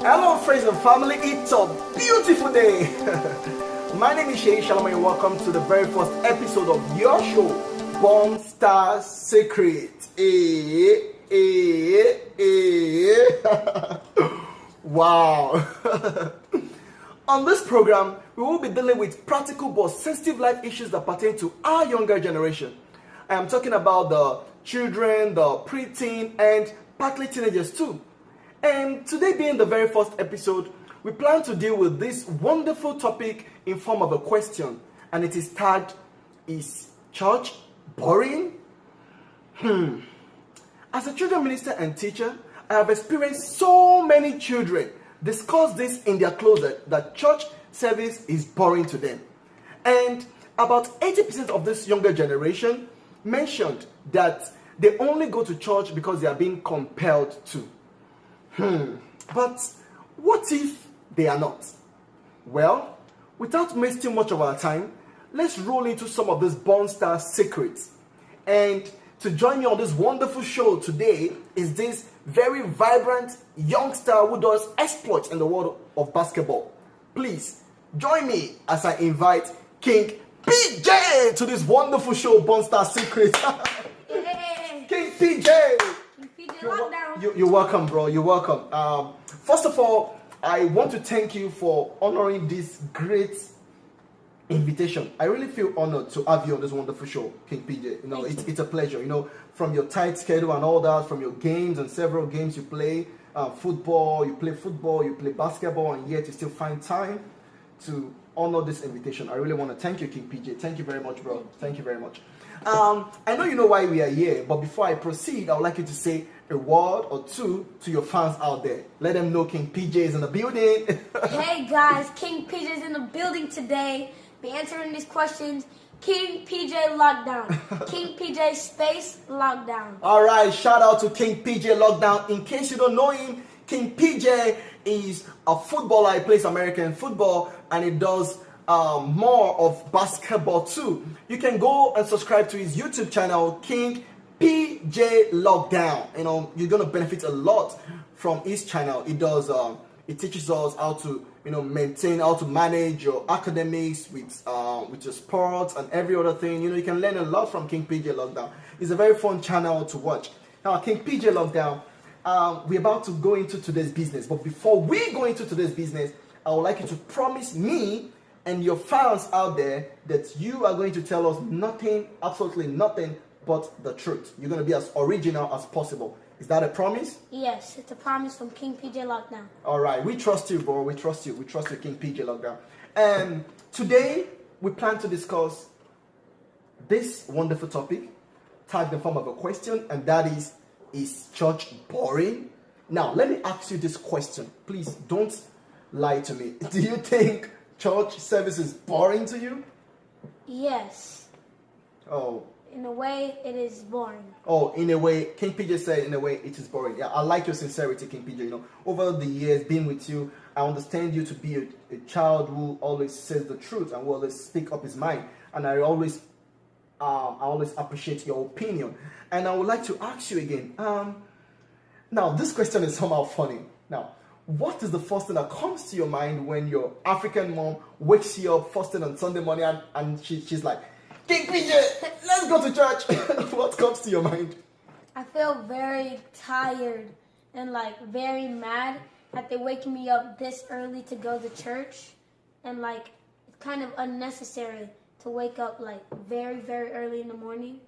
Hello friends and family, it's a beautiful day. My name is Shay Shalom and welcome to the very first episode of your show, Bomb Star Secret. Wow. On this program, we will be dealing with practical but sensitive life issues that pertain to our younger generation. I am talking about the children, the preteen, and partly teenagers too. And today being the very first episode, we plan to deal with this wonderful topic in form of a question. And it is tagged, is church boring? As a children minister and teacher, I have experienced so many children discuss this in their closet that church service is boring to them. And about 80% of this younger generation mentioned that they only go to church because they are being compelled to. But what if they are not? Well, without wasting much of our time, let's roll into some of these Born Star secrets. And to join me on this wonderful show today is this very vibrant youngster who does exploits in the world of basketball. Please join me as I invite King PJ to this wonderful show, Born Star Secrets. King PJ! You're welcome, bro. You're welcome. First of all, I want to thank you for honoring this great invitation. I really feel honored to have you on this wonderful show, King PJ. It's a pleasure. From your tight schedule and all that, from your games and several games you play, football, you play basketball, and yet you still find time to honor this invitation. I really want to thank you, King PJ. Thank you very much, bro. Thank you very much. I know you know why we are here, but before I proceed, I would like you to say a word or two to your fans out there. Let them know King PJ is in the building. Hey guys, King PJ is in the building today. Be answering these questions. King PJ Lockdown. King PJ space Lockdown. All right, shout out to King PJ Lockdown. In case you don't know him, King PJ is a footballer. He plays American football and he does more of basketball too. You can go and subscribe to his YouTube channel, King PJ Lockdown. You're gonna benefit a lot from his channel. It teaches us how to maintain, how to manage your academics with your sports and every other thing. You can learn a lot from King PJ Lockdown. It's a very fun channel to watch. Now, King PJ Lockdown, we're about to go into today's business. But before we go into today's business, I would like you to promise me and your fans out there that you are going to tell us nothing, absolutely nothing, but the truth. You're going to be as original as possible. Is that a promise? Yes, it's a promise from King PJ Lockdown. All right, we trust you, bro. We trust you. We trust you, King PJ Lockdown. And today, we plan to discuss this wonderful topic, tagged in the form of a question, and that is church boring? Now, let me ask you this question. Please, don't lie to me. Do you think church service is boring to you? Yes. Oh. In a way, it is boring. Oh, in a way, King PJ said, in a way, it is boring. Yeah, I like your sincerity, King PJ. Over the years, being with you, I understand you to be a child who always says the truth and will always speak up his mind. And I always appreciate your opinion. And I would like to ask you again. Now, this question is somehow funny. Now, what is the first thing that comes to your mind when your African mom wakes you up first thing on Sunday morning and she's like, King PJ, let's go to church. What comes to your mind? I feel very tired and very mad that they're waking me up this early to go to church. And it's kind of unnecessary to wake up very, very early in the morning.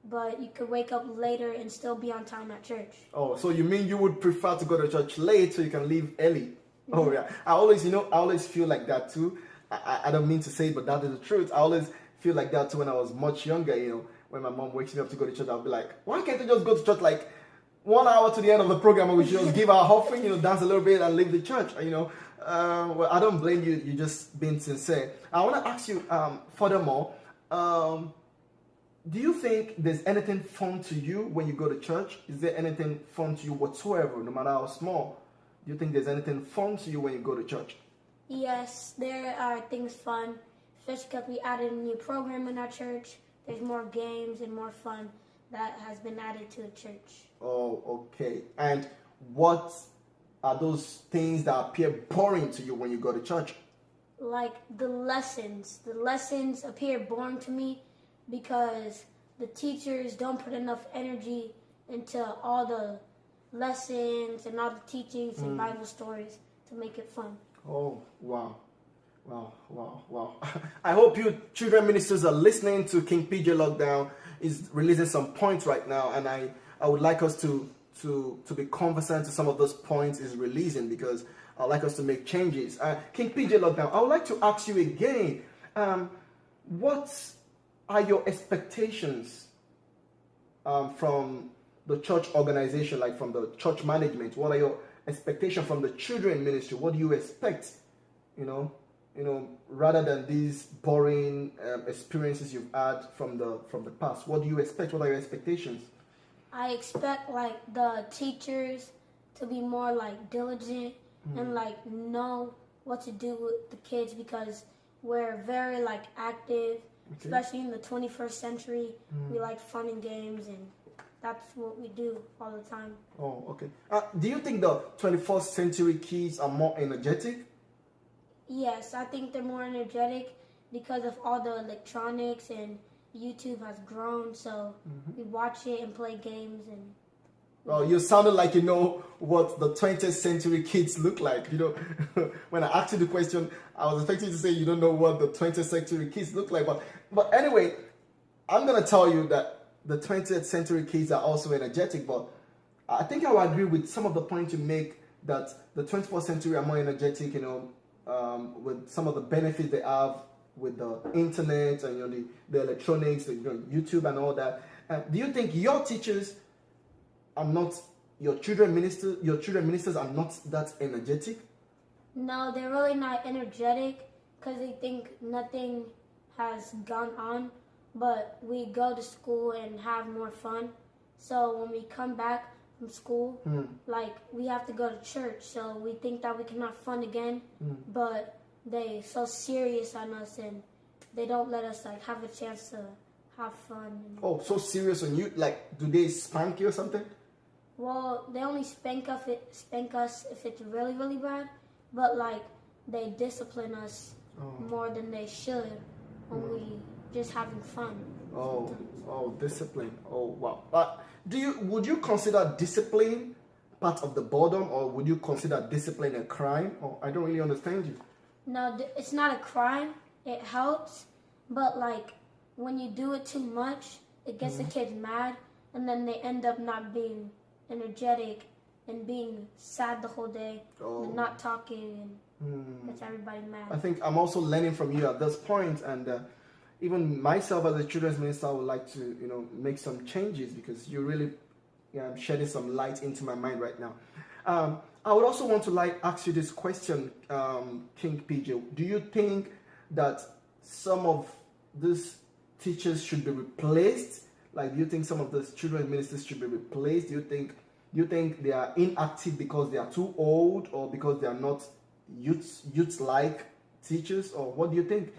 But you could wake up later and still be on time at church. Oh, so you mean you would prefer to go to church late so you can leave early? Mm-hmm. Oh yeah. I always feel like that too. I don't mean to say it, but that is the truth. I always feel like that too when I was much younger, when my mom wakes me up to go to church, I'll be like, why can't I just go to church 1 hour to the end of the program and we should just give our offering, dance a little bit and leave the church, well, I don't blame you, you're just being sincere. I want to ask you, furthermore, do you think there's anything fun to you when you go to church? Is there anything fun to you whatsoever, no matter how small? Do you think there's anything fun to you when you go to church? Yes, there are things fun. Especially because we added a new program in our church. There's more games and more fun that has been added to the church. Oh, okay. And what are those things that appear boring to you when you go to church? Like the lessons. The lessons appear boring to me because the teachers don't put enough energy into all the lessons and all the teachings and Bible stories to make it fun. Oh, wow. Wow, wow, wow. I hope you children ministers are listening to King PJ Lockdown. Is releasing some points right now, and I would like us to be conversant to some of those points is releasing, because I'd like us to make changes. King PJ Lockdown, I would like to ask you again, what are your expectations from the church organization, like from the church management? What are your expectations from the children ministry? What do you expect, rather than these boring experiences you've had from the past? What do you expect? What are your expectations? I expect like the teachers to be more like diligent and like know what to do with the kids, because we're very like active, especially in the 21st century. We like fun and games, and that's what we do all the time. Oh, okay. Do you think the 21st century kids are more energetic? Yes, I think they're more energetic because of all the electronics, and YouTube has grown, so we watch it and play games. And well, you sounded like you know what the 20th century kids look like. When I asked you the question, I was expecting you to say you don't know what the 20th century kids look like. But anyway, I'm going to tell you that the 20th century kids are also energetic, but I think I will agree with some of the points you make that the 21st century are more energetic, with some of the benefits they have with the internet and the electronics, YouTube and all that. Do you think your teachers are not, your children ministers are not that energetic? No, they're really not energetic because they think nothing has gone on, but we go to school and have more fun. So when we come back from school, like we have to go to church, so we think that we can have fun again, but they so serious on us, and they don't let us like have a chance to have fun. Oh, so serious on you? Like, do they spank you or something? Well, they only spank us if it's really, really bad, but like they discipline us more than they should when we just having fun. Oh, discipline. Oh, wow. Would you consider discipline part of the boredom, or would you consider discipline a crime? Or I don't really understand you. No, it's not a crime. It helps, but like when you do it too much, it gets the kids mad, and then they end up not being energetic and being sad the whole day and not talking, and gets everybody mad. I think I'm also learning from you at this point, and even myself as a children's minister, I would like to make some changes, because you really shedding some light into my mind right now. I would also want to ask you this question, King PJ. Do you think that some of these teachers should be replaced? Like, do you think some of these children's ministers should be replaced? Do you think they are inactive because they are too old, or because they are not youth-like teachers, or what do you think?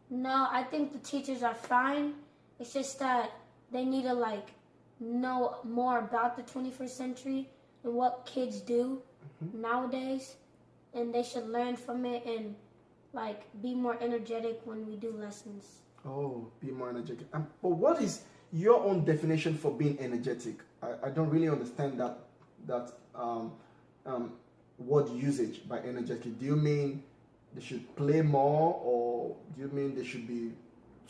No, I think the teachers are fine. It's just that they need to know more about the 21st century and what kids do nowadays, and they should learn from it and be more energetic when we do lessons. Oh, be more energetic. But what is your own definition for being energetic? I don't really understand that word usage by energetic. Do you mean they should play more, or do you mean they should be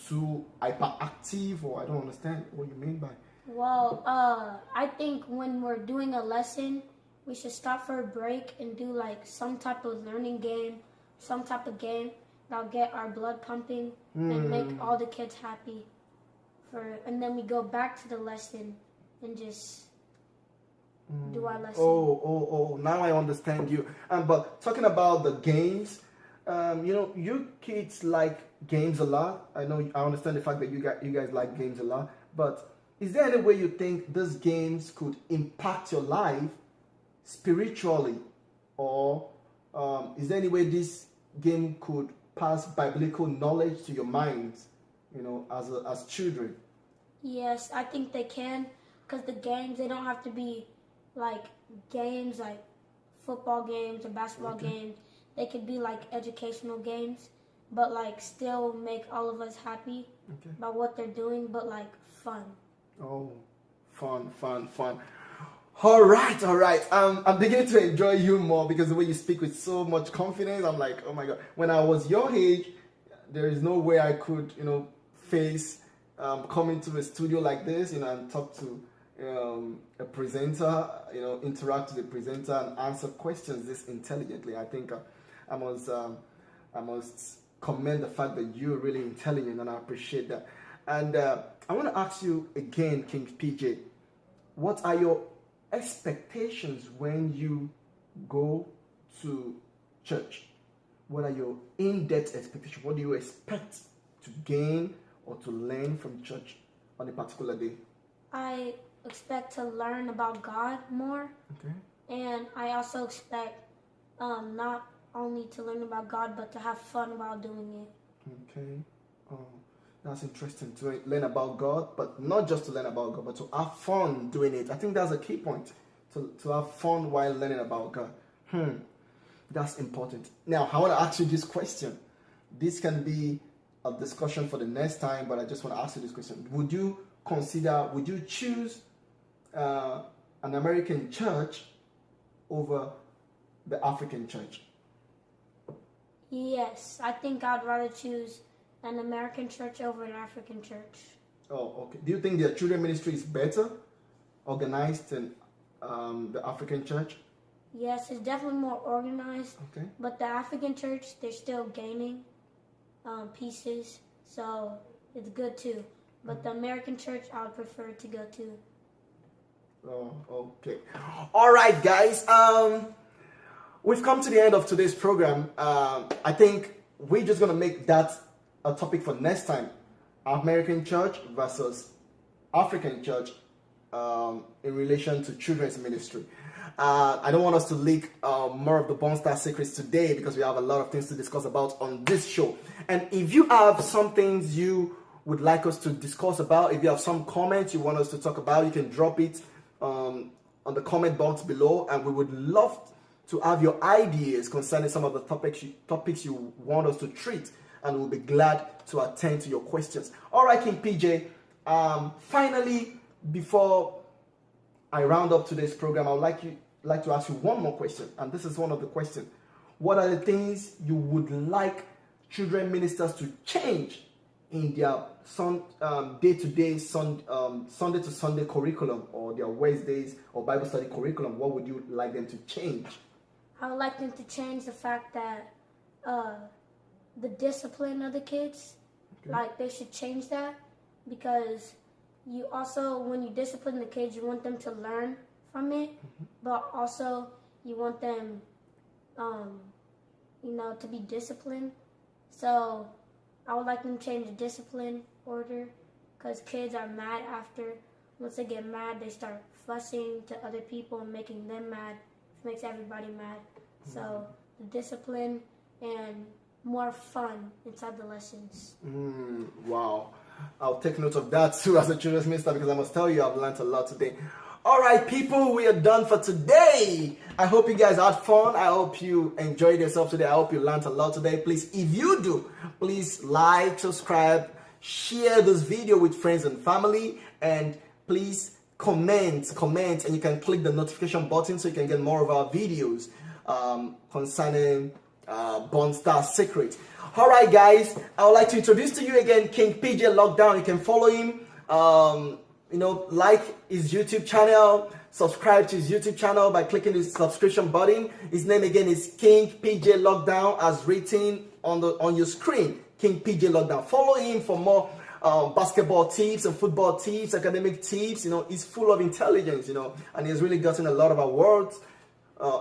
too hyperactive, or I don't understand what you mean by? Well, I think when we're doing a lesson, we should stop for a break and do some type of learning game, some type of game that'll get our blood pumping and make all the kids happy. And then we go back to the lesson and just do our lesson. Oh, now I understand you. But talking about the games, you kids like games a lot. I understand the fact that you guys like games a lot. But is there any way you think these games could impact your life spiritually, or is there any way this game could pass biblical knowledge to your minds, as children? Yes, I think they can, because the games, they don't have to be games football games or basketball games. They could be like educational games, but like still make all of us happy about what they're doing, but like fun. Oh, fun. All right. I'm beginning to enjoy you more because the way you speak with so much confidence, I'm like, oh my God. When I was your age, there is no way I could, face coming to a studio like this, and talk to a presenter, interact with the presenter and answer questions this intelligently. I think I must commend the fact that you're really intelligent, and I appreciate that. And I want to ask you again, King PJ, what are your expectations when you go to church? What are your in-depth expectations? What do you expect to gain or to learn from church on a particular day? I expect to learn about God more. Okay. And I also expect not only to learn about God, but to have fun while doing it. Okay. Oh, that's interesting, to learn about God, but not just to learn about God, but to have fun doing it. I think that's a key point, to have fun while learning about God. That's important. Now, I want to ask you this question. This can be a discussion for the next time, but I just want to ask you this question. Would you choose an American church over the African church? Yes, I think I'd rather choose an American church over an African church. Oh, okay. Do you think their children ministry is better organized than the African church? Yes, it's definitely more organized. Okay. But the African church, they're still gaining pieces, so it's good too. But the American church, I would prefer to go to. Oh, okay. All right, guys. We've come to the end of today's program. I think we're just gonna make that a topic for next time. American church versus African church in relation to children's ministry. I don't want us to leak more of the Born Star secrets today because we have a lot of things to discuss about on this show. And if you have some things you would like us to discuss about, if you have some comments you want us to talk about, you can drop it on the comment box below, and we would love to have your ideas concerning some of the topics you want us to treat, and we'll be glad to attend to your questions. All right, King PJ, finally, before I round up today's program, I would like to ask you one more question, and this is one of the questions. What are the things you would like children ministers to change in their day-to-day, Sunday to Sunday curriculum, or their Wednesdays or Bible study curriculum? What would you like them to change? I would like them to change the fact that the discipline of the kids, like they should change that, because you also, when you discipline the kids, you want them to learn from it, but also you want them, to be disciplined. So I would like them to change the discipline order, because kids are mad after. Once they get mad, they start fussing to other people and making them mad. It makes everybody mad. So the discipline and more fun inside the lessons. Wow. I'll take note of that too as a children's minister, because I must tell you I've learned a lot today. All right, people, we are done for today. I hope you guys had fun. I hope you enjoyed yourself today. I hope you learned a lot today. Please, if you do, please like, subscribe, share this video with friends and family, and please comment, and you can click the notification button so you can get more of our videos concerning Born Star Secret. All right, guys, I would like to introduce to you again King PJ Lockdown. You can follow him. Like his YouTube channel, subscribe to his YouTube channel by clicking the subscription button. His name again is King PJ Lockdown, as written on your screen. King PJ Lockdown. Follow him for more basketball tips and football tips, academic tips. He's full of intelligence. And he's really gotten a lot of awards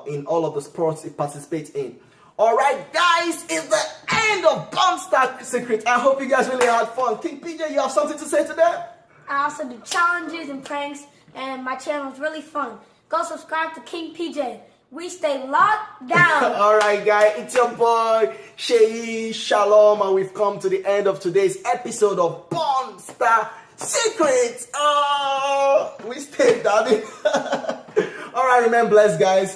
in all of the sports he participates in. All right, guys, it's the end of Born Star Secret. I hope you guys really had fun. King PJ, you have something to say to them? I also do challenges and pranks, and my channel is really fun. Go subscribe to King PJ. We stay locked down. All right, guys, it's your boy, Shei Shalom, and we've come to the end of today's episode of Born Star Secret. Oh, we stay, daddy. All right, remain blessed, guys.